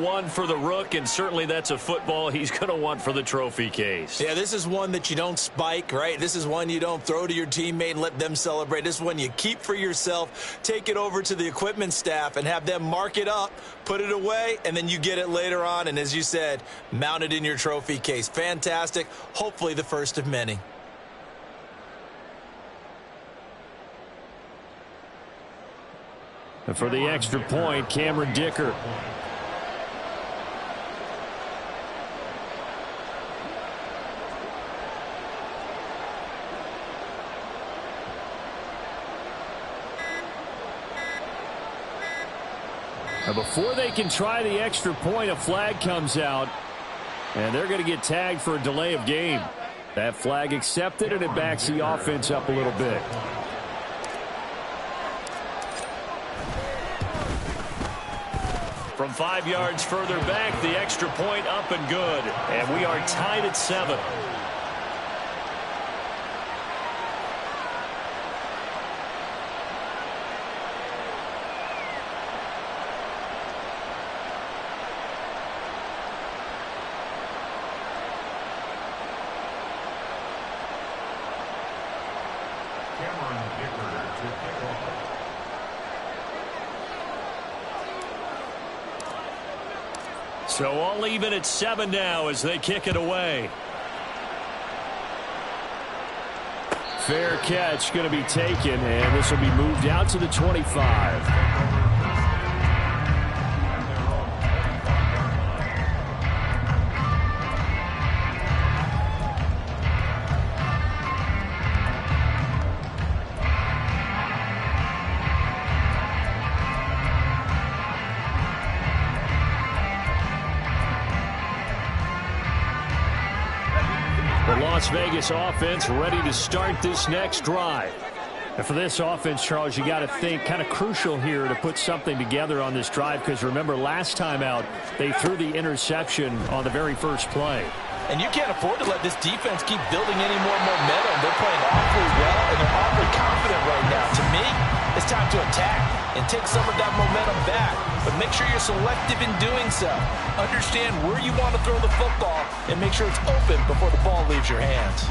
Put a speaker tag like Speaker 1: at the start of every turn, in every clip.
Speaker 1: one for the Rook, and certainly that's a football he's going to want for the trophy case.
Speaker 2: Yeah, this is one that you don't spike, right? This is one you don't throw to your teammate and let them celebrate. This is one you keep for yourself, take it over to the equipment staff, and have them mark it up, put it away, and then you get it later on, and as you said, mount it in your trophy case. Fantastic. Hopefully the first of many.
Speaker 1: And for the extra point, Cameron Dicker. Now before they can try the extra point, a flag comes out, and they're going to get tagged for a delay of game. That flag accepted, and it backs the offense up a little bit. From 5 yards further back, the extra point up and good. And we are tied at 7. So all even at 7 now as they kick it away. Fair catch going to be taken, and this will be moved out to the 25. Las Vegas offense ready to start this next drive. And for this offense, Charles, you got to think kind of crucial here to put something together on this drive, because remember last time out they threw the interception on the very first play.
Speaker 2: And you can't afford to let this defense keep building any more momentum. They're playing awfully well, and they're awfully confident right now. To me, it's time to attack and take some of that momentum back. But make sure you're selective in doing so. Understand where you want to throw the football and make sure it's open before the ball leaves your hands.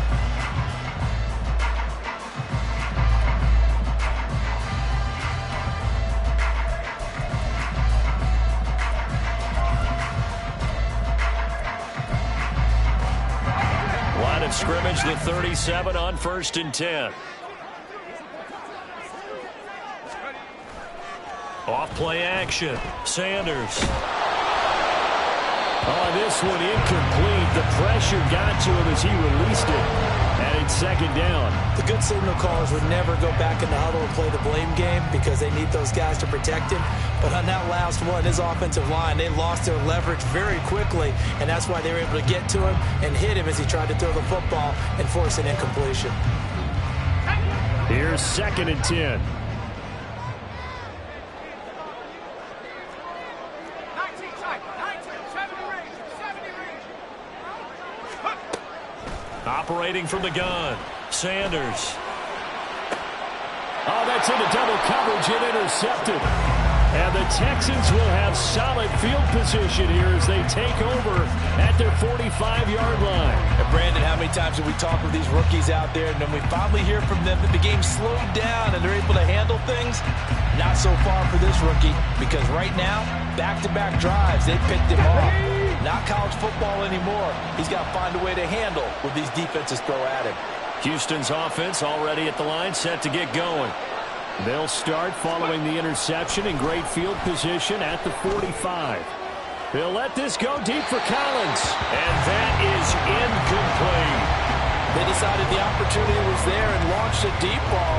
Speaker 1: Line of scrimmage, the 37 on 1st and 10. Off play action. Sanders. Oh, this one incomplete. The pressure got to him as he released it. And it's 2nd down.
Speaker 2: The good signal callers would never go back in the huddle and play the blame game because they need those guys to protect him. But on that last one, his offensive line, they lost their leverage very quickly, and that's why they were able to get to him and hit him as he tried to throw the football and force an incompletion.
Speaker 1: Here's 2nd and 10. Operating from the gun, Sanders. Oh, that's into double coverage and intercepted. And the Texans will have solid field position here as they take over at their 45-yard line.
Speaker 2: And Brandon, how many times have we talked with these rookies out there, and then we finally hear from them that the game slowed down and they're able to handle things? Not so far for this rookie, because right now, back-to-back drives, they picked him off. Not college football anymore. He's got to find a way to handle what these defenses throw at him.
Speaker 1: Houston's offense already at the line, set to get going. They'll start following the interception in great field position at the 45. They'll let this go deep for Collins. And that is incomplete.
Speaker 2: They decided the opportunity was there and launched a deep ball,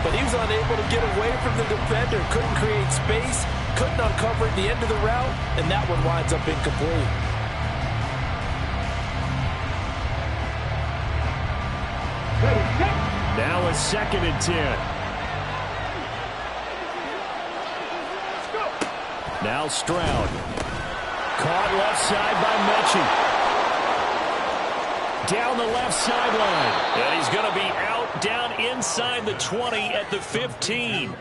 Speaker 2: but he was unable to get away from the defender. Couldn't create space, couldn't uncover at the end of the route, and that one winds up incomplete.
Speaker 1: Now a 2nd and 10. Now Stroud. Caught left side by Mechie. Down the left sideline. And he's going to be out down inside the 20 at the 15.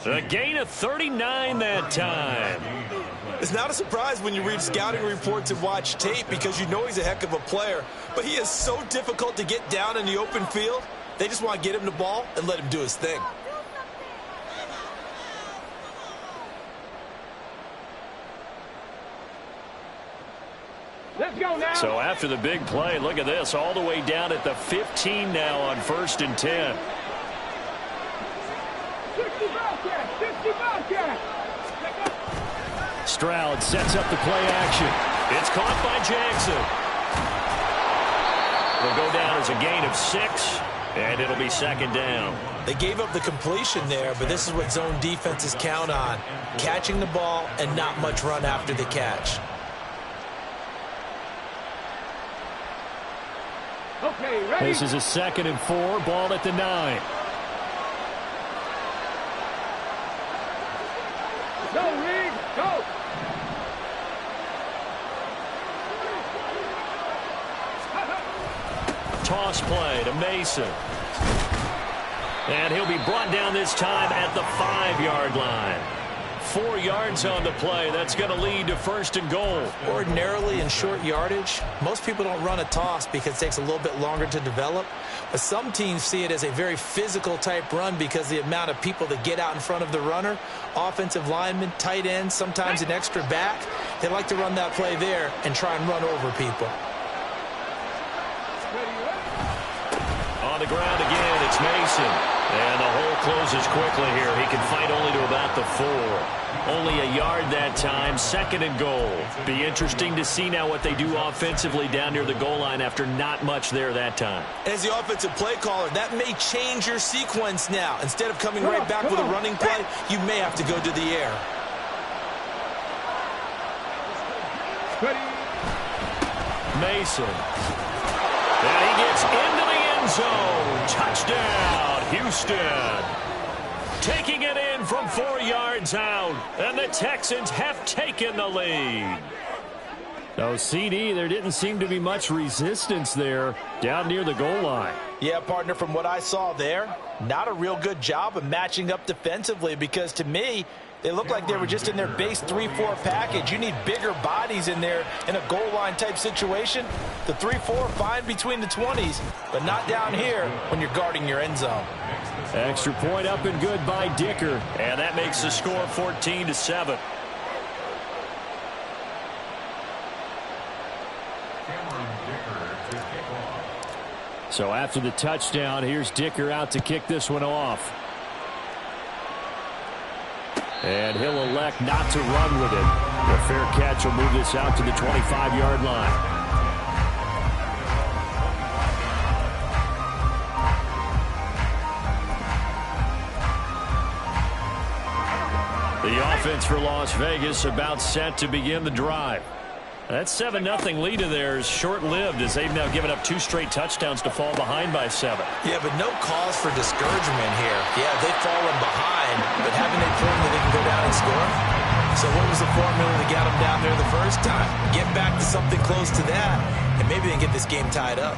Speaker 1: A gain of 39 that time.
Speaker 2: It's not a surprise when you read scouting reports and watch tape because you know he's a heck of a player. But he is so difficult to get down in the open field. They just want to get him the ball and let him do his thing.
Speaker 3: Let's go now.
Speaker 1: So after the big play, look at this, all the way down at the 15 now on 1st and 10.
Speaker 3: 60 Bobcat.
Speaker 1: Stroud sets up the play action. It's caught by Jackson. Will go down as a gain of 6, and it'll be 2nd down.
Speaker 2: They gave up the completion there, but this is what zone defenses count on. Catching the ball and not much run after the catch.
Speaker 3: Okay, ready?
Speaker 1: This is a 2nd and 4, ball at the 9.
Speaker 3: Go, Reed, go.
Speaker 1: Toss play to Mason. And he'll be brought down this time at the 5-yard line. 4 yards on the play. That's going to lead to 1st and goal.
Speaker 2: Ordinarily in short yardage, most people don't run a toss because it takes a little bit longer to develop. But some teams see it as a very physical type run because the amount of people that get out in front of the runner, offensive linemen, tight ends, sometimes an extra back. They like to run that play there and try and run over people.
Speaker 1: On the ground again, it's Mason. And the hole closes quickly here. He can fight only to about the 4. Only a yard that time, 2nd and goal. Be interesting to see now what they do offensively down near the goal line after not much there that time.
Speaker 2: As the offensive play caller, that may change your sequence now. Instead of coming right back with a running play, you may have to go to the air.
Speaker 1: Mason. And he gets into the end zone. Touchdown, Houston. Taking it in from 4 yards out. And the Texans have taken the lead. No, CD, there didn't seem to be much resistance there down near the goal line.
Speaker 2: Yeah, partner, from what I saw there, not a real good job of matching up defensively because to me, they look like they were just in their base 3-4 package. You need bigger bodies in there in a goal line type situation. The 3-4 fine between the 20s, but not down here when you're guarding your end zone.
Speaker 1: Extra point up and good by Dicker. And that makes the score 14-7. So after the touchdown, here's Dicker out to kick this one off. And he'll elect not to run with it. A fair catch will move this out to the 25-yard line. The offense for Las Vegas about set to begin the drive. That 7-0 lead of theirs short-lived as they've now given up 2 straight touchdowns to fall behind by 7.
Speaker 2: Yeah, but no cause for discouragement here. Yeah, they've fallen behind, but haven't they proven that they can go down and score? So what was the formula that got them down there the first time? Get back to something close to that, and maybe they can get this game tied up.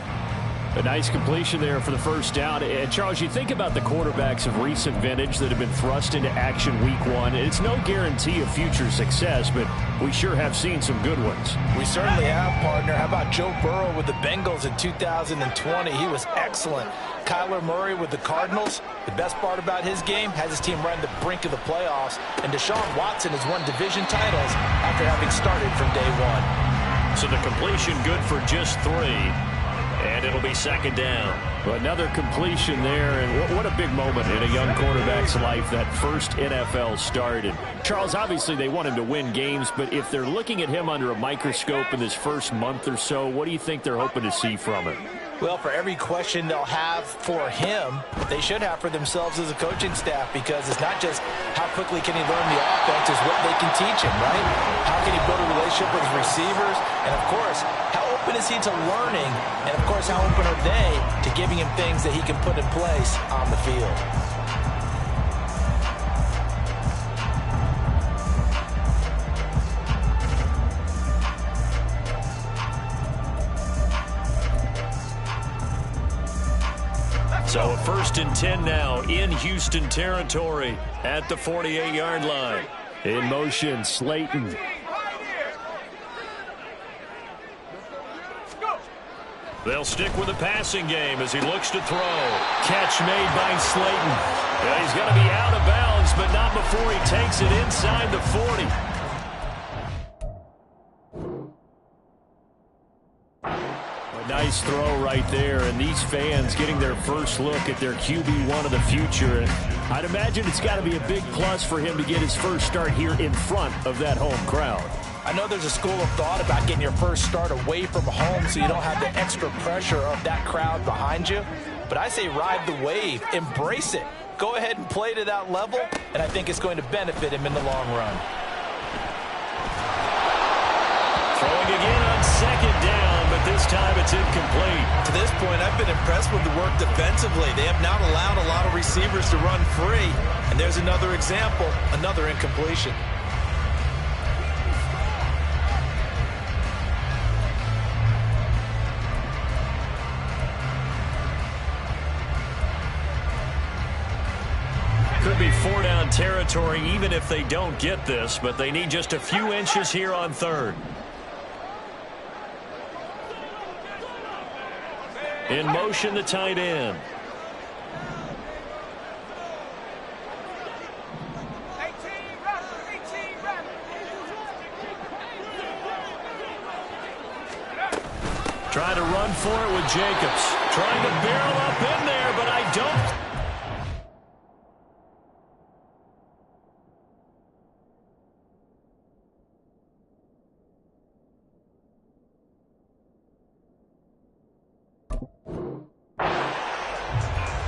Speaker 1: A nice completion there for the first down. And, Charles, you think about the quarterbacks of recent vintage that have been thrust into action week 1. It's no guarantee of future success, but we sure have seen some good ones.
Speaker 2: We certainly have, partner. How about Joe Burrow with the Bengals in 2020? He was excellent. Kyler Murray with the Cardinals. The best part about his game, has his team right on the brink of the playoffs. And Deshaun Watson has won division titles after having started from day 1.
Speaker 1: So the completion good for just 3. And it'll be 2nd down. Another completion there, and what a big moment in a young quarterback's life, that first NFL start. And Charles, obviously they want him to win games, but if they're looking at him under a microscope in this first month or so, what do you think they're hoping to see from him?
Speaker 2: Well, for every question they'll have for him, they should have for themselves as a coaching staff, because it's not just how quickly can he learn the offense, it's what they can teach him, right? How can he build a relationship with his receivers? And, of course, how open is he to learning? And, of course, how open are they to giving him things that he can put in place on the field?
Speaker 1: So a 1st and 10 now in Houston territory at the 48-yard line. In motion, Slayton. They'll stick with the passing game as he looks to throw. Catch made by Slayton. Yeah, he's going to be out of bounds, but not before he takes it inside the 40. A nice throw right there, and these fans getting their first look at their QB1 of the future. And I'd imagine it's got to be a big plus for him to get his first start here in front of that home crowd.
Speaker 2: I know there's a school of thought about getting your first start away from home so you don't have the extra pressure of that crowd behind you. But I say ride the wave. Embrace it. Go ahead and play to that level, and I think it's going to benefit him in the long run.
Speaker 1: Throwing again on second down, but this time it's incomplete.
Speaker 2: To this point, I've been impressed with the work defensively. They have not allowed a lot of receivers to run free. And there's another example, another incompletion.
Speaker 1: Could be 4-down territory even if they don't get this, but they need just a few inches here on third. In motion, the tight end. Trying to run for it with Jacobs. Trying to barrel up in there, but I don't.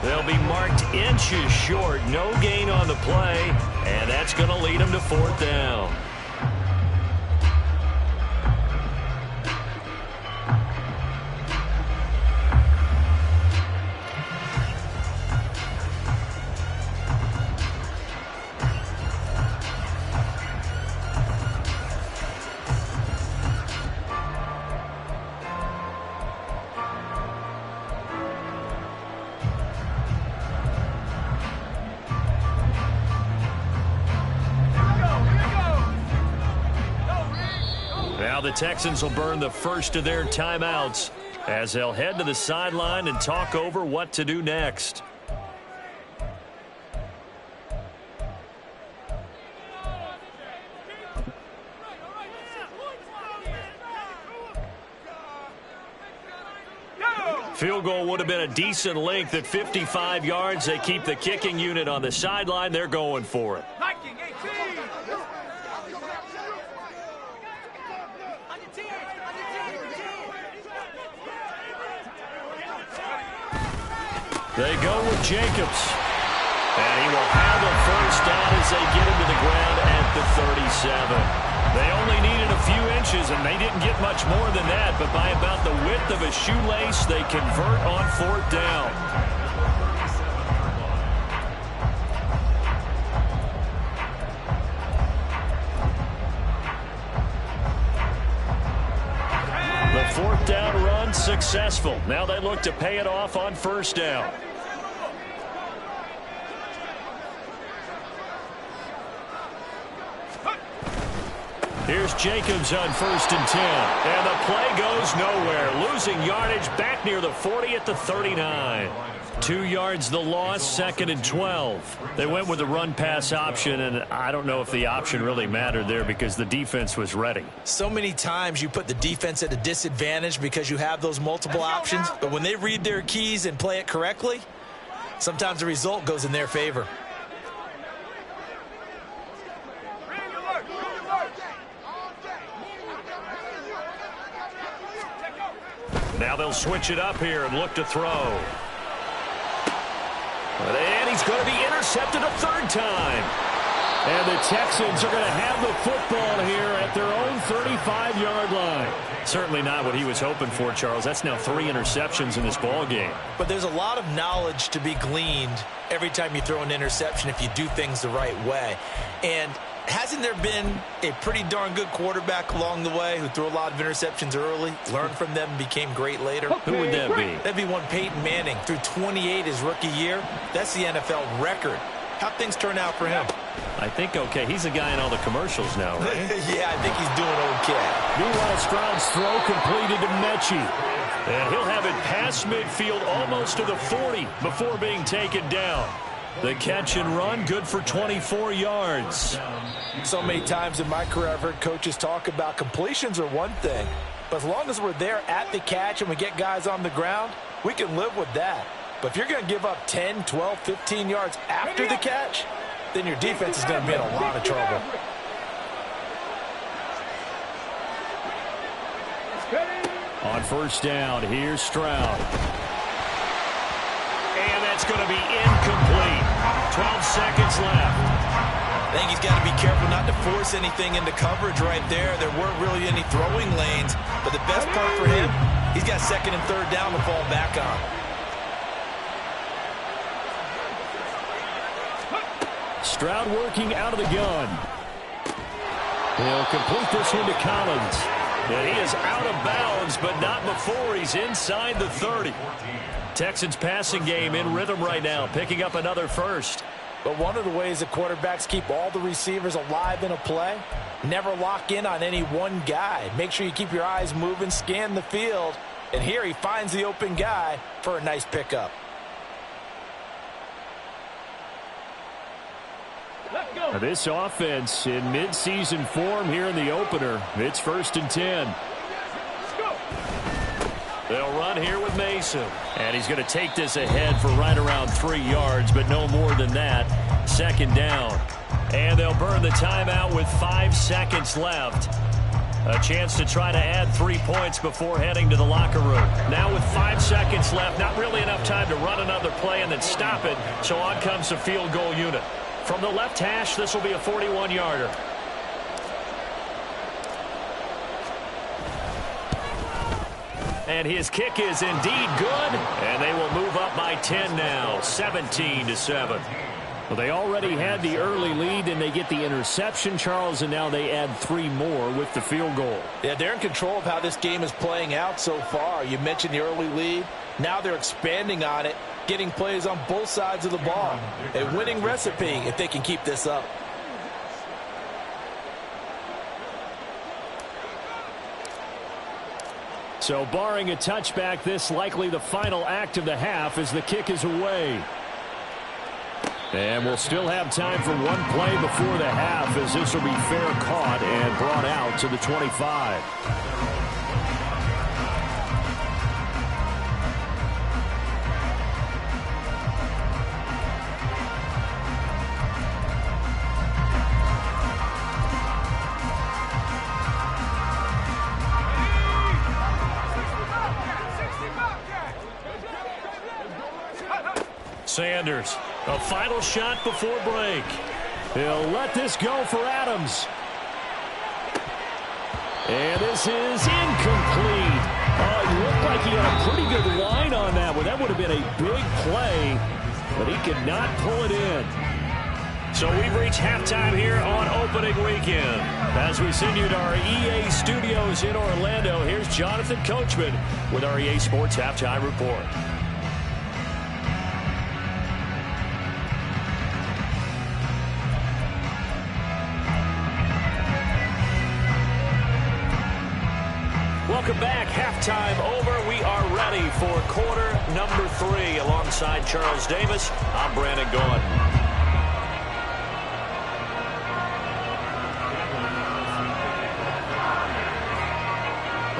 Speaker 1: They'll be marked inches short. No gain on the play, and that's going to lead them to fourth down. Now the Texans will burn the first of their timeouts as they'll head to the sideline and talk over what to do next. Field goal would have been a decent length at 55 yards. They keep the kicking unit on the sideline. They're going for it. They go with Jacobs. And he will have a first down as they get him to the ground at the 37. They only needed a few inches, and they didn't get much more than that. But by about the width of a shoelace, they convert on fourth down. The fourth down run successful. Now they look to pay it off on first down. Here's Jacobs on 1st and 10. And the play goes nowhere. Losing yardage back near the 40 at the 39. 2 yards the loss, 2nd and 12. They went with the run-pass option, and I don't know if the option really mattered there because the defense was ready.
Speaker 2: So many times you put the defense at a disadvantage because you have those multiple options. But when they read their keys and play it correctly, sometimes the result goes in their favor.
Speaker 1: Now they'll switch it up here and look to throw. And he's going to be intercepted a third time. And the Texans are going to have the football here at their own 35-yard line. Certainly not what he was hoping for, Charles. That's now 3 interceptions in this ball game.
Speaker 2: But there's a lot of knowledge to be gleaned every time you throw an interception if you do things the right way. And hasn't there been a pretty darn good quarterback along the way who threw a lot of interceptions early, learned from them, became great later?
Speaker 1: Who would that be?
Speaker 2: That'd be one Peyton Manning. Threw 28 his rookie year. That's the NFL record. How'd things turn out for him?
Speaker 1: I think okay. He's a guy in all the commercials now, right?
Speaker 2: Yeah, I think he's doing okay.
Speaker 1: Meanwhile, Stroud's throw completed to Mechie. And he'll have it past midfield almost to the 40 before being taken down. The catch and run, good for 24 yards.
Speaker 2: So many times in my career, I've heard coaches talk about completions are one thing. But as long as we're there at the catch and we get guys on the ground, we can live with that. But if you're going to give up 10, 12, 15 yards after the catch, then your defense is going to be in a lot of trouble.
Speaker 1: On first down, here's Stroud. And that's going to be incomplete. 12 seconds left.
Speaker 2: I think he's got to be careful not to force anything into coverage right there. There weren't really any throwing lanes. But the best part for him, he's got second and third down to fall back on.
Speaker 1: Stroud working out of the gun. He'll complete this one to Collins. And he is out of bounds, but not before he's inside the 30. Texans passing game in rhythm right now, picking up another first.
Speaker 2: But one of the ways that quarterbacks keep all the receivers alive in a play, never lock in on any one guy. Make sure you keep your eyes moving, scan the field. And here he finds the open guy for a nice pickup.
Speaker 1: This offense in midseason form here in the opener. It's 1st and 10. They'll run here with Mason. And he's going to take this ahead for right around 3 yards, but no more than that. 2nd down. And they'll burn the timeout with 5 seconds left. A chance to try to add 3 points before heading to the locker room. Now with 5 seconds left, not really enough time to run another play and then stop it. So on comes the field goal unit. From the left hash, this will be a 41-yarder. And his kick is indeed good. And they will move up by 10 now, 17-7. Well, they already had the early lead, and they get the interception, Charles, and now they add 3 more with the field goal.
Speaker 2: Yeah, they're in control of how this game is playing out so far. You mentioned the early lead. Now they're expanding on it, getting plays on both sides of the ball. A winning recipe if they can keep this up.
Speaker 1: So barring a touchback, this likely the final act of the half as the kick is away. And we'll still have time for one play before the half as this will be fair caught and brought out to the 25. Sanders, a final shot before break. He'll let this go for Adams. And this is incomplete. It looked like he had a pretty good line on that one. That would have been a big play, but he could not pull it in. So we've reached halftime here on opening weekend. As we send you to our EA studios in Orlando, here's Jonathan Coachman with our EA Sports Halftime Report. Welcome back. Halftime over. We are ready for quarter number 3. Alongside Charles Davis, I'm Brandon Gaudin.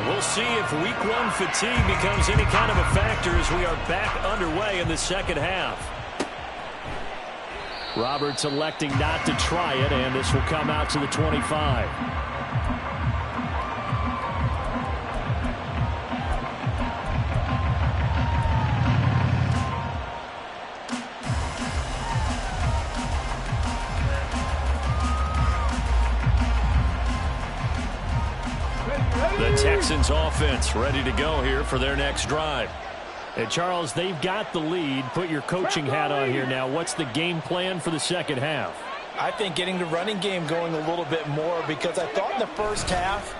Speaker 1: We'll see if week 1 fatigue becomes any kind of a factor as we are back underway in the second half. Roberts electing not to try it, and this will come out to the 25. The Texans offense ready to go here for their next drive. And Charles, they've got the lead. Put your coaching hat on here now. What's the game plan for the second half?
Speaker 2: I think getting the running game going a little bit more, because I thought in the first half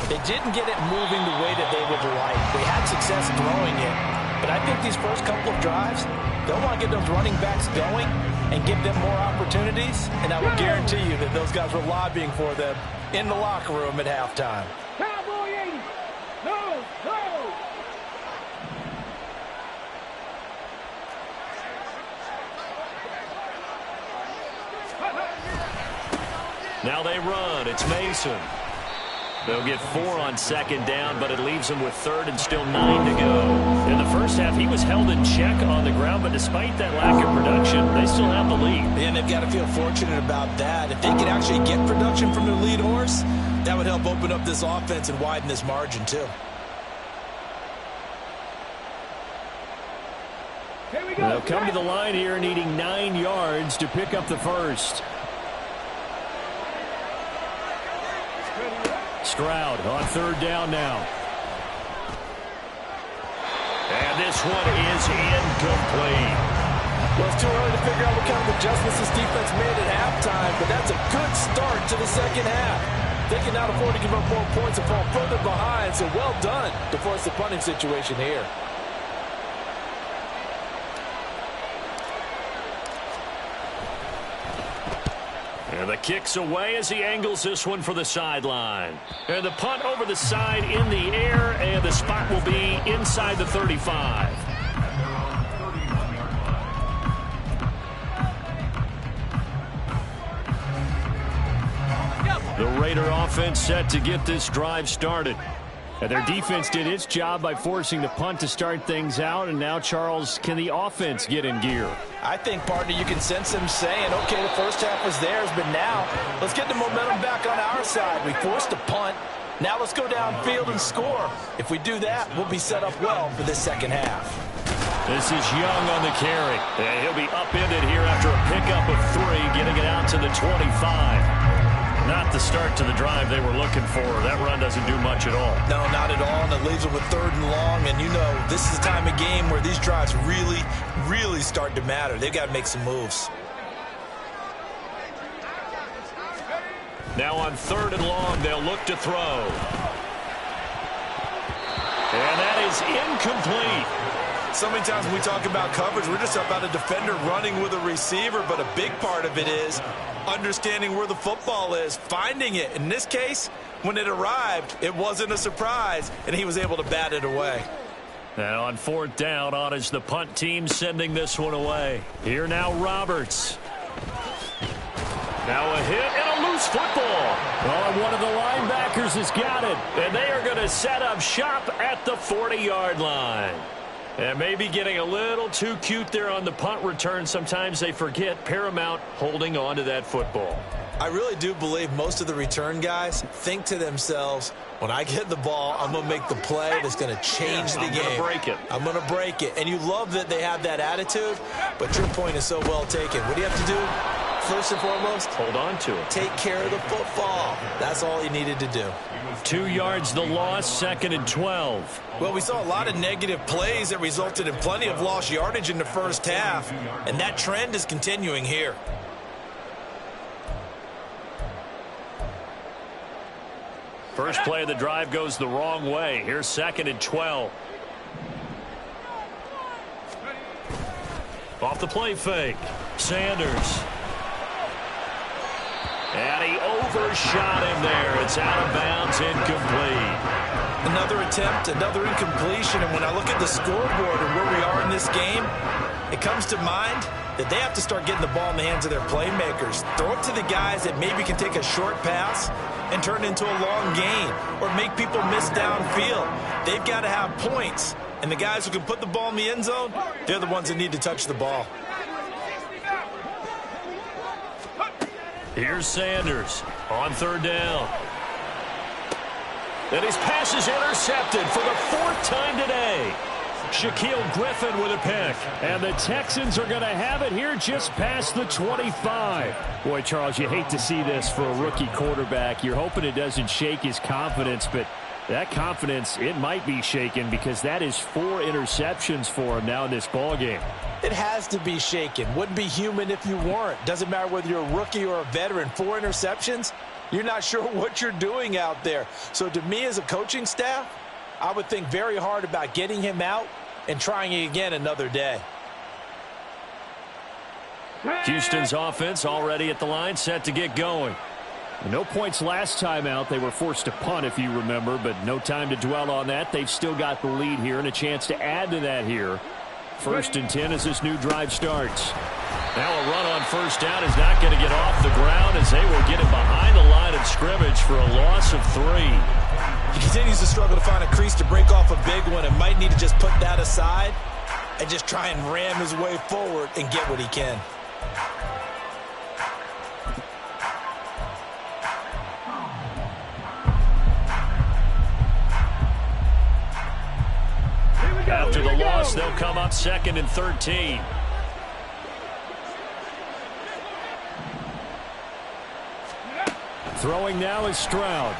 Speaker 2: they didn't get it moving the way that they would like. They had success throwing it, But I think these first couple of drives, they'll want to get those running backs going and give them more opportunities. And I will guarantee you that those guys were lobbying for them in the locker room at halftime.
Speaker 3: Cowboy 80. No, no.
Speaker 1: Now they run. It's Mason. They'll get 4 on second down, but it leaves them with third and still 9 to go. In the first half, he was held in check on the ground, but despite that lack of production, they still have the lead.
Speaker 2: And they've got to feel fortunate about that. If they could actually get production from their lead horse, that would help open up this offense and widen this margin too.
Speaker 3: Here we go.
Speaker 1: They'll come to the line here needing 9 yards to pick up the first. Stroud on third down now. And this one is incomplete.
Speaker 2: Well, it's too early to figure out what kind of adjustments this defense made at halftime, but that's a good start to the second half. They can now afford to give up more points and fall further behind, so well done to force the punting situation here.
Speaker 1: And the kick's away as he angles this one for the sideline. And the punt over the side in the air, and the spot will be inside the 35. The Raider offense set to get this drive started. And their defense did its job by forcing the punt to start things out. And now, Charles, can the offense get in gear?
Speaker 2: I think, partner, you can sense them saying, okay, the first half was theirs, but now let's get the momentum back on our side. We forced a punt. Now let's go downfield and score. If we do that, we'll be set up well for this second half.
Speaker 1: This is Young on the carry. And he'll be upended here after a pickup of 3, getting it out to the 25. Not the start to the drive they were looking for. That run doesn't do much at all.
Speaker 2: No, not at all, and it leaves them with third and long. And you know, this is the time of game where these drives really start to matter. They've got to make some moves.
Speaker 1: Now on third and long, they'll look to throw. And that is incomplete.
Speaker 2: So many times when we talk about coverage, we're just about a defender running with a receiver, but a big part of it is understanding where the football is, finding it. In this case, when it arrived, it wasn't a surprise, and he was able to bat it away.
Speaker 1: And on fourth down, on is the punt team sending this one away. Here now, Roberts. Now a hit and a loose football. Oh, one of the linebackers has got it, and they are going to set up shop at the 40-yard line. And maybe getting a little too cute there on the punt return. Sometimes they forget paramount holding on to that football.
Speaker 2: I really do believe most of the return guys think to themselves, when I get the ball, I'm going to make the play that's going to change the game.
Speaker 1: I'm going to break it.
Speaker 2: I'm going to break it. And you love that they have that attitude, but your point is so well taken. What do you have to do? First and foremost,
Speaker 1: hold on to it.
Speaker 2: Take care of the football. That's all he needed to do.
Speaker 1: 2 yards the loss, second and 12.
Speaker 2: Well, we saw a lot of negative plays that resulted in plenty of lost yardage in the first half, and that trend is continuing here.
Speaker 1: First play of the drive goes the wrong way. Here's second and 12. Off the play fake. Sanders. And he overshot him there. It's out of bounds, incomplete.
Speaker 2: Another attempt, another incompletion, and when I look at the scoreboard and where we are in this game, it comes to mind that they have to start getting the ball in the hands of their playmakers. Throw it to the guys that maybe can take a short pass and turn it into a long gain or make people miss downfield. They've got to have points, and the guys who can put the ball in the end zone, they're the ones that need to touch the ball.
Speaker 1: Here's Sanders on third down. And his pass is intercepted for the 4th time today. Shaquille Griffin with a pick. And the Texans are going to have it here just past the 25. Boy, Charles, you hate to see this for a rookie quarterback. You're hoping it doesn't shake his confidence, but that confidence, it might be shaken because that is 4 interceptions for him now in this ballgame.
Speaker 2: It has to be shaken. Wouldn't be human if you weren't. Doesn't matter whether you're a rookie or a veteran. 4 interceptions, you're not sure what you're doing out there. So to me as a coaching staff, I would think very hard about getting him out and trying it again another day.
Speaker 1: Houston's offense already at the line, set to get going. No points last time out. They were forced to punt, if you remember, but no time to dwell on that. They've still got the lead here and a chance to add to that here. 1st and 10 as this new drive starts. Now a run on first down is not going to get off the ground as they will get it behind the line of scrimmage for a loss of 3.
Speaker 2: He continues to struggle to find a crease to break off a big one and might need to just put that aside and just try and ram his way forward and get what he can.
Speaker 1: After the loss, they'll come up 2nd and 13. Throwing now is Stroud.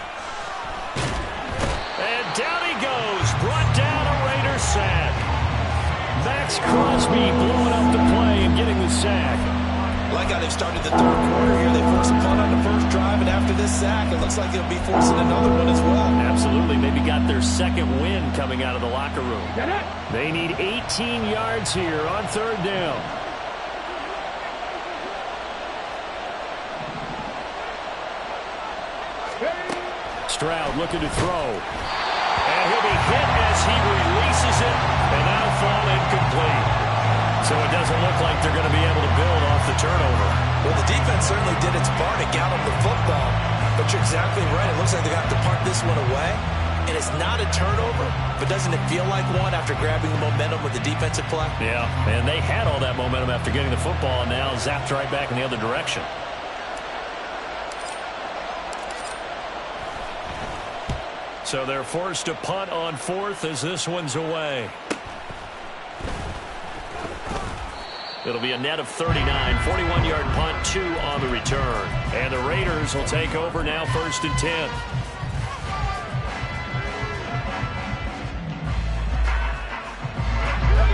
Speaker 1: And down he goes. Brought down a Raider sack. Max Crosby blowing up the play and getting the sack.
Speaker 2: Like how they've started the 3rd quarter here. They force a punt on the first drive, and after this sack, it looks like they'll be forcing another one as well.
Speaker 1: Absolutely. Maybe got their 2nd win coming out of the locker room. They need 18 yards here on 3rd down. Stroud looking to throw. And he'll be hit as he releases it, and that'll fall incomplete. So it doesn't look like they're going to be able to build off the turnover.
Speaker 2: Well, the defense certainly did its part to gallop the football, but you're exactly right. It looks like they have to punt this one away, and it's not a turnover, but doesn't it feel like one after grabbing the momentum with the defensive play?
Speaker 1: Yeah, and they had all that momentum after getting the football, and now zapped right back in the other direction. So they're forced to punt on 4th as this one's away. It'll be a net of 39, 41-yard punt, 2 on the return. And the Raiders will take over now 1st and 10.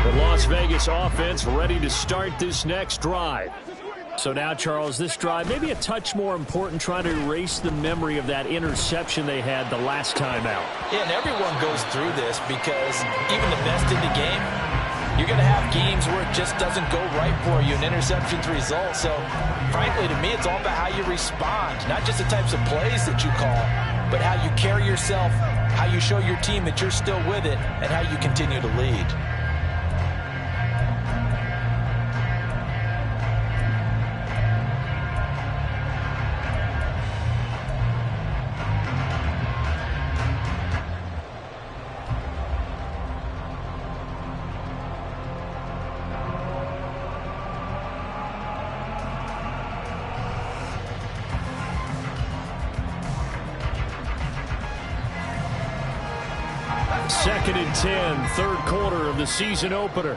Speaker 1: The Las Vegas offense ready to start this next drive. So now, Charles, this drive maybe a touch more important, trying to erase the memory of that interception they had the last time out.
Speaker 2: Yeah, and everyone goes through this because even the best in the game, you're going to have games where it just doesn't go right for you, and interceptions result. So, frankly, to me, it's all about how you respond, not just the types of plays that you call, but how you carry yourself, how you show your team that you're still with it, and how you continue to lead.
Speaker 1: Second and 10, 3rd quarter of the season opener.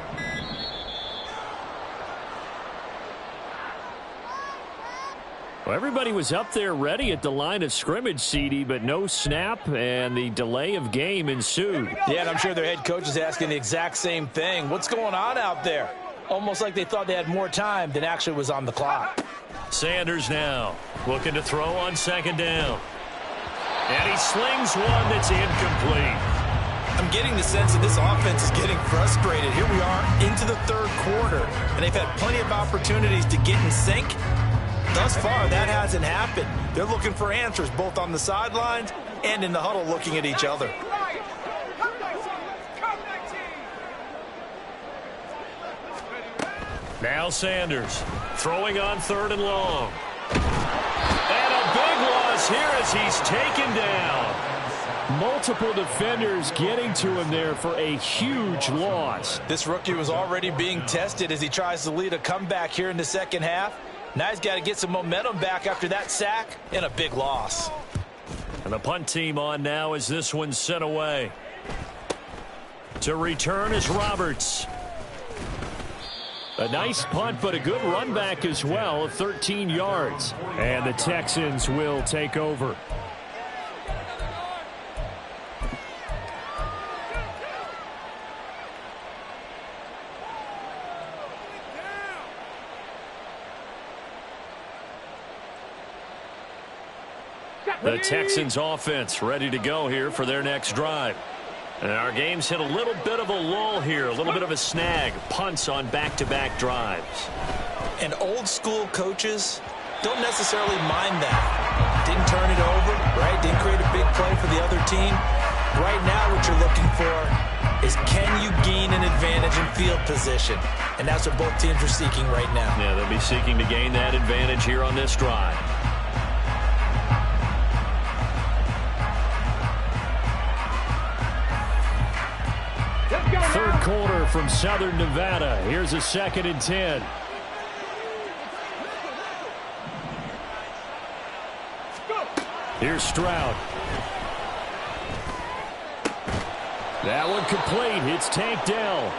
Speaker 1: Well, everybody was up there ready at the line of scrimmage, CD, but no snap, and the delay of game ensued.
Speaker 2: Yeah, and I'm sure their head coach is asking the exact same thing. What's going on out there? Almost like they thought they had more time than actually was on the clock.
Speaker 1: Sanders now looking to throw on 2nd down. And he slings one that's incomplete.
Speaker 2: I'm getting the sense that this offense is getting frustrated. Here we are into the 3rd quarter, and they've had plenty of opportunities to get in sync. Thus far, that hasn't happened. They're looking for answers both on the sidelines and in the huddle looking at each other.
Speaker 1: Now Sanders throwing on 3rd and long. And a big loss here as he's taken down. Multiple defenders getting to him there for a huge loss.
Speaker 2: This rookie was already being tested as he tries to lead a comeback here in the 2nd half. Now he's got to get some momentum back after that sack and a big loss.
Speaker 1: And the punt team on now as this one's sent away. To return is Roberts. A nice punt, but a good run back as well of 13 yards. And the Texans will take over. The Texans offense ready to go here for their next drive. And our game's hit a little bit of a lull here, a little bit of a snag. Punts on back-to-back drives.
Speaker 2: And old-school coaches don't necessarily mind that. Didn't turn it over, right? Didn't create a big play for the other team. Right now what you're looking for is, can you gain an advantage in field position? And that's what both teams are seeking right now.
Speaker 1: Yeah, they'll be seeking to gain that advantage here on this drive. Third quarter from Southern Nevada. Here's a 2nd and 10. Here's Stroud. That one complete. It's Tank Dell.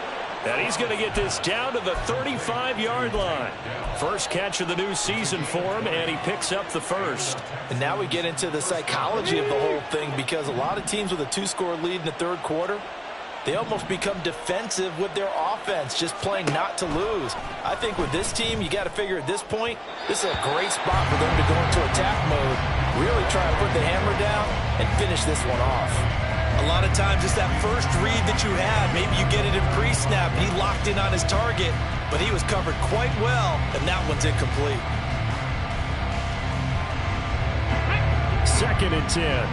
Speaker 1: And he's going to get this down to the 35-yard line. First catch of the new season for him, and he picks up the first.
Speaker 2: And now we get into the psychology of the whole thing, because a lot of teams with a 2-score lead in the third quarter, they almost become defensive with their offense, just playing not to lose. I think with this team, you got to figure at this point, this is a great spot for them to go into attack mode, really try to put the hammer down and finish this one off. A lot of times it's that first read that you had. Maybe you get it in pre-snap. He locked in on his target, but he was covered quite well, and that one's incomplete.
Speaker 1: 2nd and 10.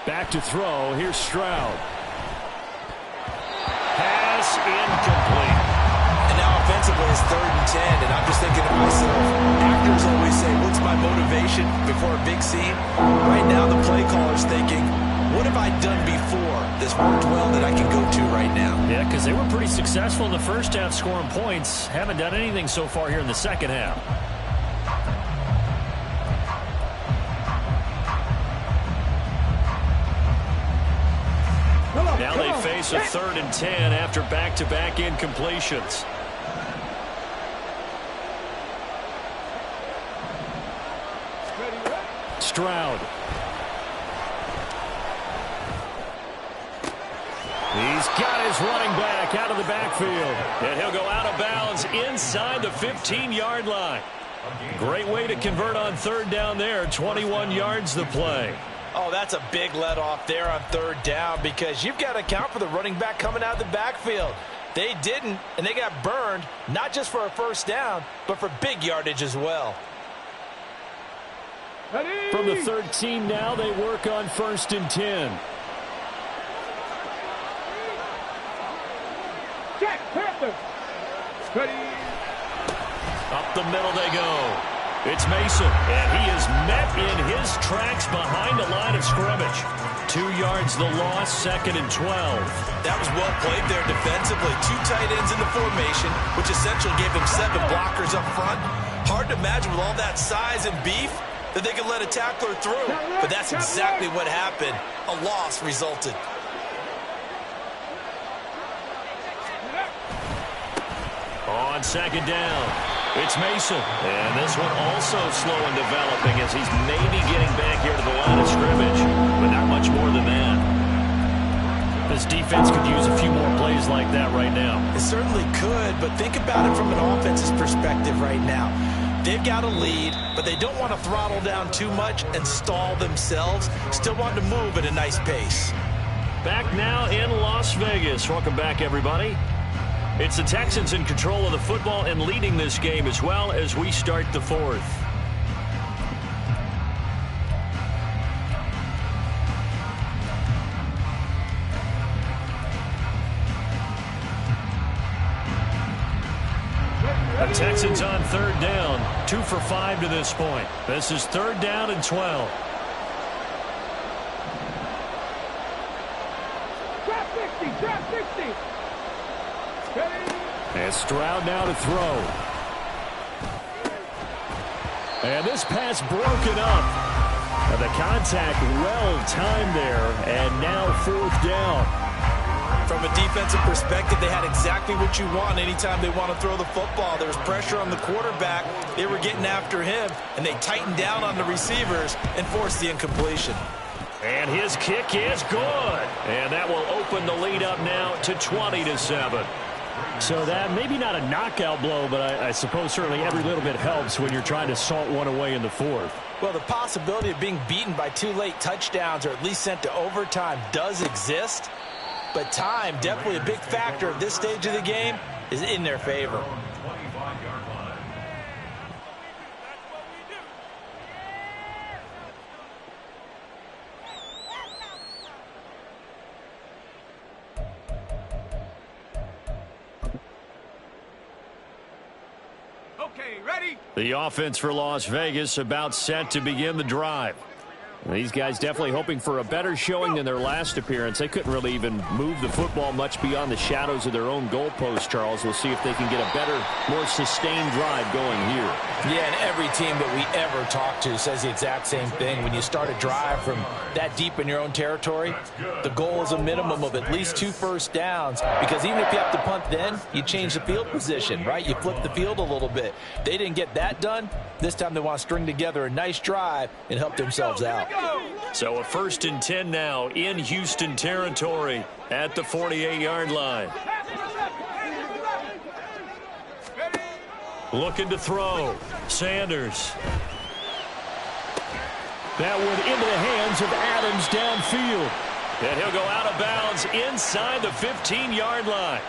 Speaker 1: Back to throw. Here's Stroud. Pass incomplete.
Speaker 2: And now offensively it's 3rd and 10, and I'm just thinking to myself, actors always say, what's my motivation before a big scene? Right now the play caller's thinking, what have I done before this worked well that I can go to right now?
Speaker 1: Yeah, because they were pretty successful in the first half scoring points. Haven't done anything so far here in the second half. Now they face a 3rd and 10 after back-to-back incompletions. Stroud. He's got his running back out of the backfield. And he'll go out of bounds inside the 15-yard line. Great way to convert on 3rd down there. 21 yards the play.
Speaker 2: Oh, that's a big let off there on 3rd down, because you've got to account for the running back coming out of the backfield. They didn't, and they got burned, not just for a 1st down, but for big yardage as well.
Speaker 1: From the 13 now, they work on 1st and 10.
Speaker 3: Jack Panther.
Speaker 1: Up the middle they go. It's Mason, and he is met in his tracks behind the line of scrimmage. 2 yards the loss, 2nd and 12.
Speaker 2: That was well played there defensively. 2 tight ends in the formation, which essentially gave them 7 blockers up front. Hard to imagine with all that size and beef that they could let a tackler through. But that's exactly what happened. A loss resulted.
Speaker 1: On 2nd down, it's Mason. And this one also slow in developing as he's maybe getting back here to the line of scrimmage, but not much more than that. This defense could use a few more plays like that right now.
Speaker 2: It certainly could, but think about it from an offense's perspective right now. They've got a lead, but they don't want to throttle down too much and stall themselves. Still want to move at a nice pace.
Speaker 1: Back now in Las Vegas. Welcome back, everybody. It's the Texans in control of the football and leading this game as well as we start the 4th. The Texans on 3rd down, 2 for 5 to this point. This is 3rd down and 12.
Speaker 3: Drop 60.
Speaker 1: And Stroud now to throw. And this pass broken up. And the contact well timed there. And now 4th down.
Speaker 2: From a defensive perspective, they had exactly what you want anytime they want to throw the football. There was pressure on the quarterback. They were getting after him, and they tightened down on the receivers and forced the incompletion.
Speaker 1: And his kick is good. And that will open the lead up now to 20-7. So that maybe not a knockout blow, but I suppose certainly every little bit helps when you're trying to salt one away in the fourth.
Speaker 2: Well, the possibility of being beaten by 2 late touchdowns or at least sent to overtime does exist. But time, definitely a big factor at this stage of the game, is in their favor.
Speaker 3: Okay, ready?
Speaker 1: The offense for Las Vegas about set to begin the drive. These guys definitely hoping for a better showing than their last appearance. They couldn't really even move the football much beyond the shadows of their own goalpost, Charles. We'll see if they can get a better, more sustained drive going here.
Speaker 2: Yeah, and every team that we ever talk to says the exact same thing. When you start a drive from that deep in your own territory, the goal is a minimum of at least 2 first downs, because even if you have to punt then, you change the field position, right? You flip the field a little bit. They didn't get that done. This time they want to string together a nice drive and help themselves out.
Speaker 1: So a 1st and 10 now in Houston territory at the 48-yard line. Looking to throw. Sanders. That one into the hands of Adams downfield. And he'll go out of bounds inside the 15-yard line.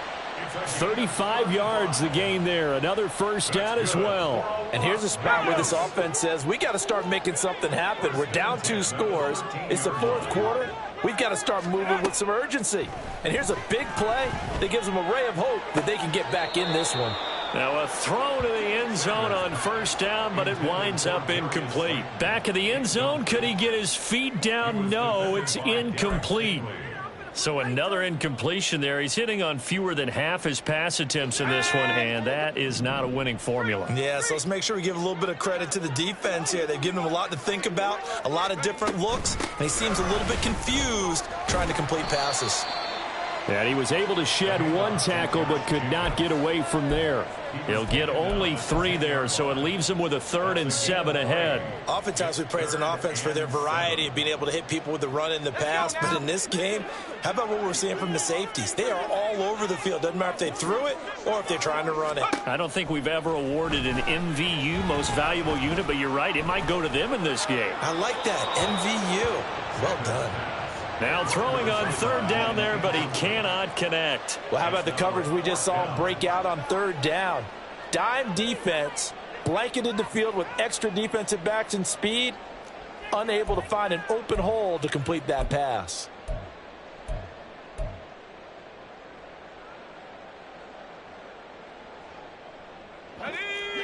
Speaker 1: 35 yards the gain there. Another first down as well.
Speaker 2: And here's a spot where this offense says, we got to start making something happen. We're down 2 scores. It's the 4th quarter. We've got to start moving with some urgency. And here's a big play that gives them a ray of hope that they can get back in this one.
Speaker 1: Now a throw to the end zone on first down, but it winds up incomplete. Back of the end zone, could he get his feet down? No, it's incomplete. So another incompletion there. He's hitting on fewer than half his pass attempts in this one, and that is not a winning formula.
Speaker 2: Yeah, so let's make sure we give a little bit of credit to the defense here. They've given him a lot to think about, a lot of different looks, and he seems a little bit confused trying to complete passes.
Speaker 1: And he was able to shed 1 tackle, but could not get away from there. He'll get only 3 there, so it leaves him with a 3rd and 7 ahead.
Speaker 2: Oftentimes we praise an offense for their variety of being able to hit people with the run and the pass, but in this game, how about what we're seeing from the safeties? They are all over the field. Doesn't matter if they threw it or if they're trying to run it.
Speaker 1: I don't think we've ever awarded an MVU, most valuable unit, but you're right, it might go to them in this game.
Speaker 2: I like that, MVU. Well done.
Speaker 1: Now throwing on 3rd down there, but he cannot connect.
Speaker 2: Well, how about the coverage we just saw him break out on 3rd down? Dime defense, blanketed the field with extra defensive backs and speed, unable to find an open hole to complete that pass.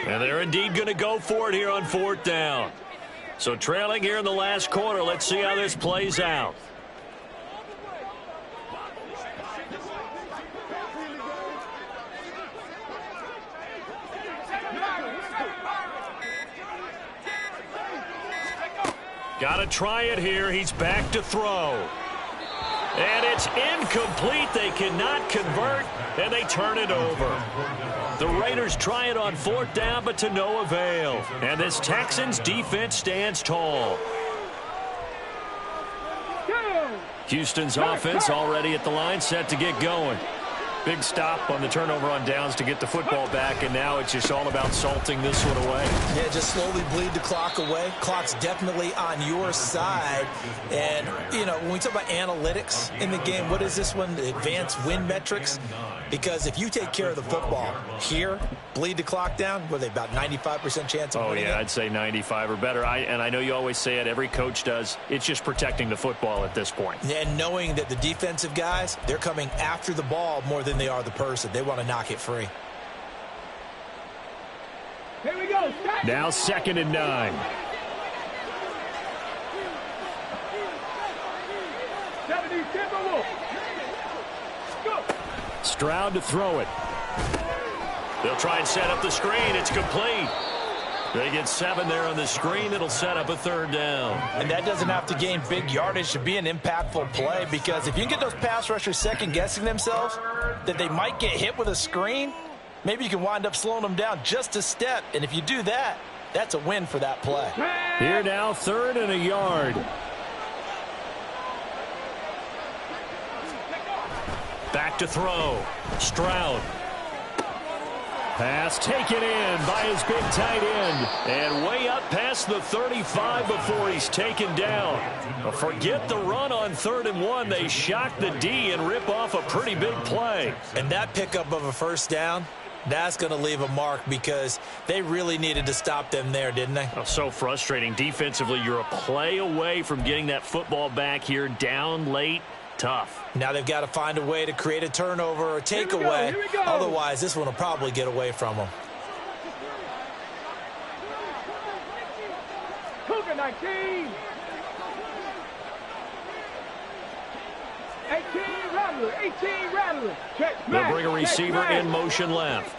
Speaker 1: And they're indeed going to go for it here on 4th down. So trailing here in the last quarter, let's see how this plays out. Got to try it here. He's back to throw. And it's incomplete. They cannot convert, and they turn it over. The Raiders try it on 4th down, but to no avail. And this Texans defense stands tall. Houston's offense already at the line, set to get going. Big stop on the turnover on downs to get the football back, and now it's just all about salting this one away.
Speaker 2: Yeah, just slowly bleed the clock away. Clock's definitely on your side. And, you know, when we talk about analytics in the game, what is this one? The advanced win metrics? Because if you take care of the football here, bleed the clock down, what are they, about 95% chance of winning it?
Speaker 1: I'd say 95 or better. And I know you always say it, every coach does. It's just protecting the football at this point.
Speaker 2: And knowing that the defensive guys, they're coming after the ball more than they are the person. They want to knock it free.
Speaker 3: Here we go.
Speaker 1: Now 2nd and 9. Stroud to throw it. They'll try and set up the screen. It's complete. They get 7 there on the screen. It'll set up a 3rd down.
Speaker 2: And that doesn't have to gain big yardage to be an impactful play, because if you can get those pass rushers second-guessing themselves that they might get hit with a screen, maybe you can wind up slowing them down just a step. And if you do that, that's a win for that play.
Speaker 1: Here now, 3rd and a yard. Back to throw. Stroud Pass taken in by his big tight end. And way up past the 35 before he's taken down. But forget the run on 3rd and 1. They shock the D and rip off a pretty big play.
Speaker 2: And that pickup of a first down, that's going to leave a mark because they really needed to stop them there, didn't they?
Speaker 1: Oh, so frustrating. Defensively, you're a play away from getting that football back here. Down late. Tough.
Speaker 2: Now they've got to find a way to create a turnover or a takeaway. Otherwise, this one will probably get away from them.
Speaker 3: Cougar 19. 18 Rattler. 18 Rattler.
Speaker 1: They'll bring a receiver in motion left.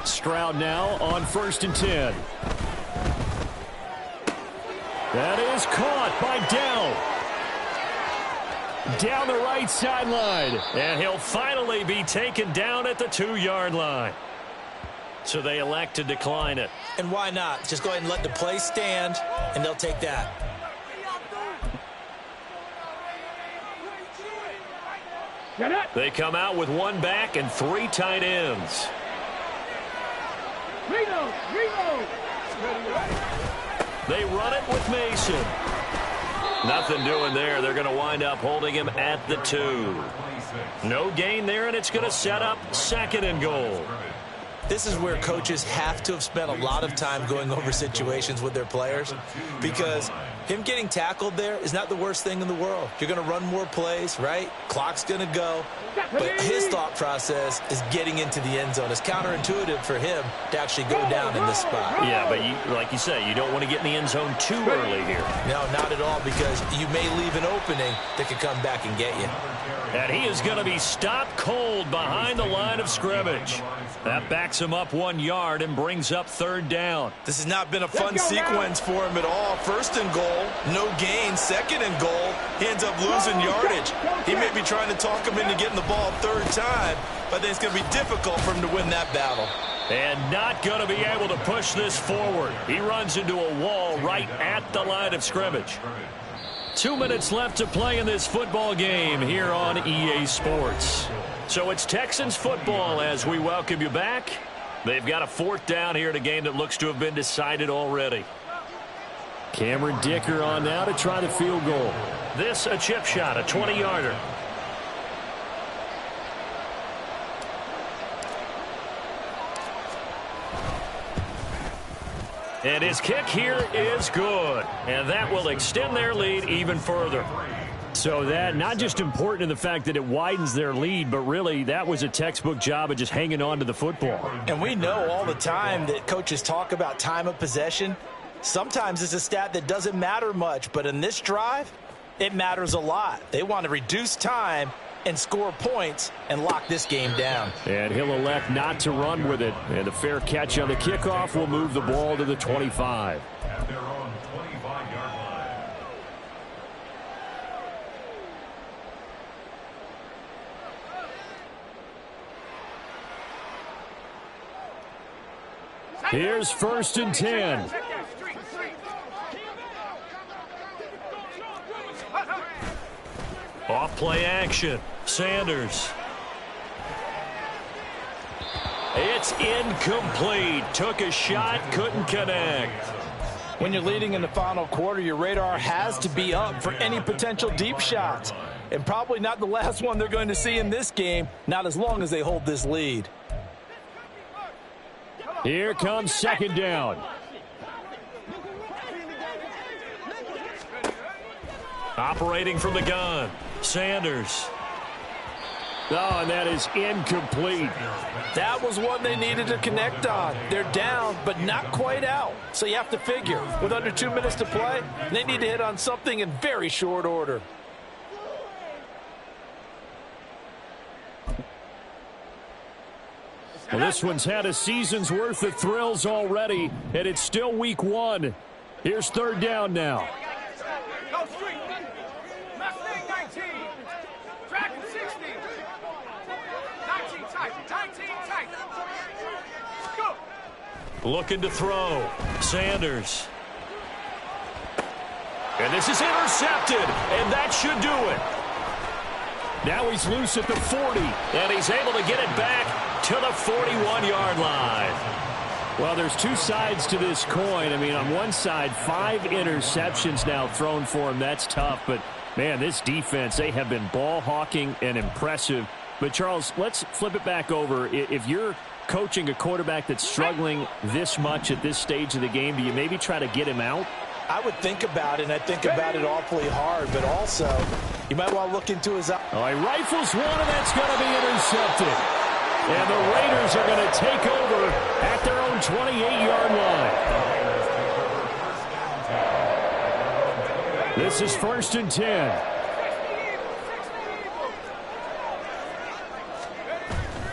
Speaker 1: Stroud now on 1st and 10. That is caught by Dell. Down the right sideline. And he'll finally be taken down at the 2-yard line. So they elect to decline it.
Speaker 2: And why not? Just go ahead and let the play stand, and they'll take that.
Speaker 1: They come out with 1 back and 3 tight ends. They run it with Mason. Nothing doing there. They're going to wind up holding him at the 2. No gain there, and it's going to set up 2nd and goal.
Speaker 2: This is where coaches have to have spent a lot of time going over situations with their players, because him getting tackled there is not the worst thing in the world. You're going to run more plays, right? Clock's going to go. But his thought process is getting into the end zone. It's counterintuitive for him to actually go down in this spot.
Speaker 1: Yeah, but like you say, you don't want to get in the end zone too early here.
Speaker 2: No, not at all, because you may leave an opening that could come back and get you.
Speaker 1: And he is going to be stopped cold behind the line of scrimmage. That backs him up 1 yard and brings up 3rd down.
Speaker 2: This has not been a fun sequence for him at all. 1st and goal, no gain. 2nd and goal, he ends up losing yardage. He may be trying to talk him into getting the ball 3rd time, but I think it's going to be difficult for him to win that battle.
Speaker 1: And not going to be able to push this forward. He runs into a wall right at the line of scrimmage. 2 minutes left to play in this football game here on EA Sports. So it's Texans football as we welcome you back. They've got a 4th down here in a game that looks to have been decided already. Cameron Dicker on now to try the field goal. This a chip shot, a 20-yarder. And his kick here is good. And that will extend their lead even further. So that not just important in the fact that it widens their lead, but really that was a textbook job of just hanging on to the football.
Speaker 2: And we know all the time that coaches talk about time of possession. Sometimes it's a stat that doesn't matter much, but in this drive, it matters a lot. They want to reduce time and score points and lock this game down.
Speaker 1: And he'll elect not to run with it. And a fair catch on the kickoff will move the ball to the 25.
Speaker 4: At their own 25-yard line.
Speaker 1: Here's 1st and 10. Off play action. Sanders. It's incomplete. Took a shot, couldn't connect.
Speaker 2: When you're leading in the final quarter, your radar has to be up for any potential deep shots. And probably not the last one they're going to see in this game, not as long as they hold this lead.
Speaker 1: Here comes 2nd down. Operating from the gun. Sanders. Oh, and that is incomplete.
Speaker 2: That was one they needed to connect on. They're down, but not quite out. So you have to figure, with under 2 minutes to play, they need to hit on something in very short order.
Speaker 1: Well, this one's had a season's worth of thrills already, and it's still week 1. Here's 3rd down now.
Speaker 3: Go street. Mustang 19. Dragon 60. 19 tight. 19 tight. Go.
Speaker 1: Looking to throw. Sanders. And this is intercepted, and that should do it. Now he's loose at the 40, and he's able to get it back to the 41-yard line. Well, there's two sides to this coin. I mean, on one side, 5 interceptions now thrown for him. That's tough, but, man, this defense, they have been ball hawking and impressive. But, Charles, let's flip it back over. If you're coaching a quarterback that's struggling this much at this stage of the game, do you maybe try to get him out?
Speaker 2: I would think about it, and I think about it awfully hard, but also you might want to look into his...
Speaker 1: Oh, he rifles one, and that's going to be intercepted. And the Raiders are going to take over at their own 28-yard line. This is 1st and 10.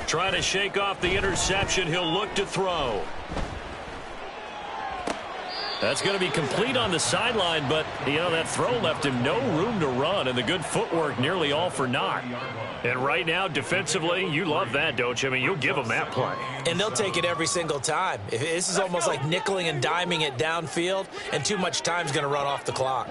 Speaker 1: Trying to shake off the interception. He'll look to throw. That's going to be complete on the sideline, but, you know, that throw left him no room to run, and the good footwork nearly all for naught. And right now, defensively, you love that, don't you? I mean, you'll give them that play.
Speaker 2: And they'll take it every single time. This is almost like nickeling and diming it downfield, and too much time's going to run off the clock.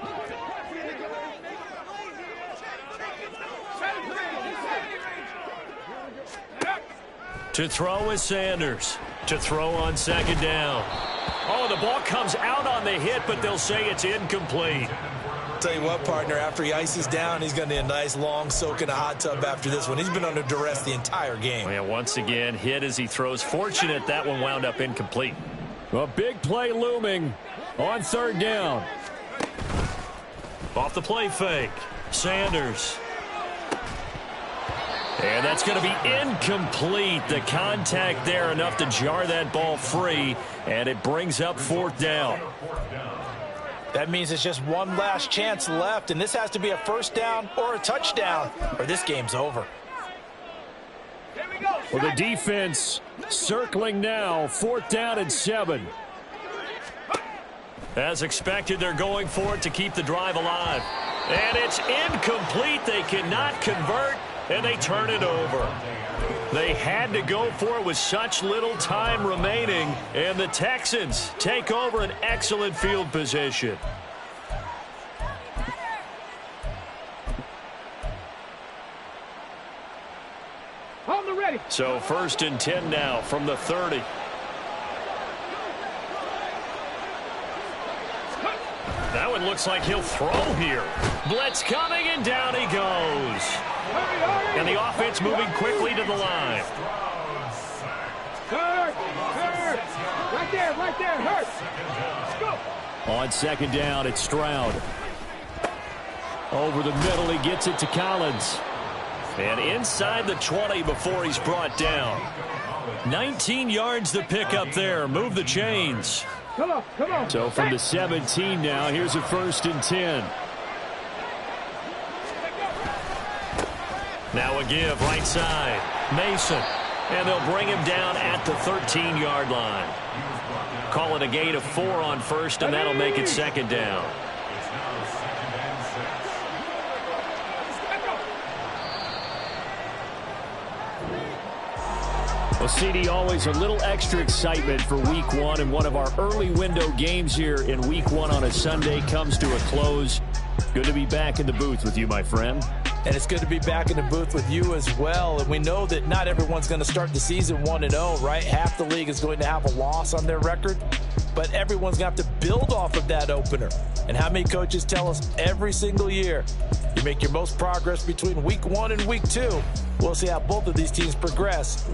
Speaker 1: To throw is Sanders. To throw on 2nd down. Oh, the ball comes out on the hit, but they'll say it's incomplete.
Speaker 2: Tell you what, partner, after he ices down, he's going to need a nice long soak in a hot tub after this one. He's been under duress the entire game.
Speaker 1: Well, once again, hit as he throws. Fortunate that one wound up incomplete. A big play looming on 3rd down. Off the play fake. Sanders. And that's going to be incomplete. The contact there enough to jar that ball free, and it brings up 4th down.
Speaker 2: That means it's just one last chance left, and this has to be a 1st down or a touchdown, or this game's over.
Speaker 1: Well, the defense circling now, 4th down and 7. As expected, they're going for it to keep the drive alive. And it's incomplete. They cannot convert, and they turn it over. They had to go for it with such little time remaining, and the Texans take over an excellent field position.
Speaker 3: On the ready.
Speaker 1: So 1st and 10 now from the 30. That one looks like he'll throw here. Blitz coming, and down he goes. And the offense moving quickly to the line.
Speaker 3: Hurt. Right there, hurt. Let's go.
Speaker 1: On 2nd down, it's Stroud. Over the middle, he gets it to Collins. And inside the 20 before he's brought down. 19 yards to pick up there. Move the chains.
Speaker 3: Come on.
Speaker 1: So from the 17 now, here's a 1st and 10. Now a give right side. Mason. And they'll bring him down at the 13-yard line. Call it a gain of 4 on 1st, and that'll make it 2nd down. Well, CD, always a little extra excitement for Week 1, and one of our early window games here in Week 1 on a Sunday comes to a close. Good to be back in the booth with you, my friend.
Speaker 2: And it's good to be back in the booth with you as well. And we know that not everyone's going to start the season 1-0, right? Half the league is going to have a loss on their record. But everyone's going to have to build off of that opener. And how many coaches tell us every single year, you make your most progress between Week 1 and Week 2. We'll see how both of these teams progress.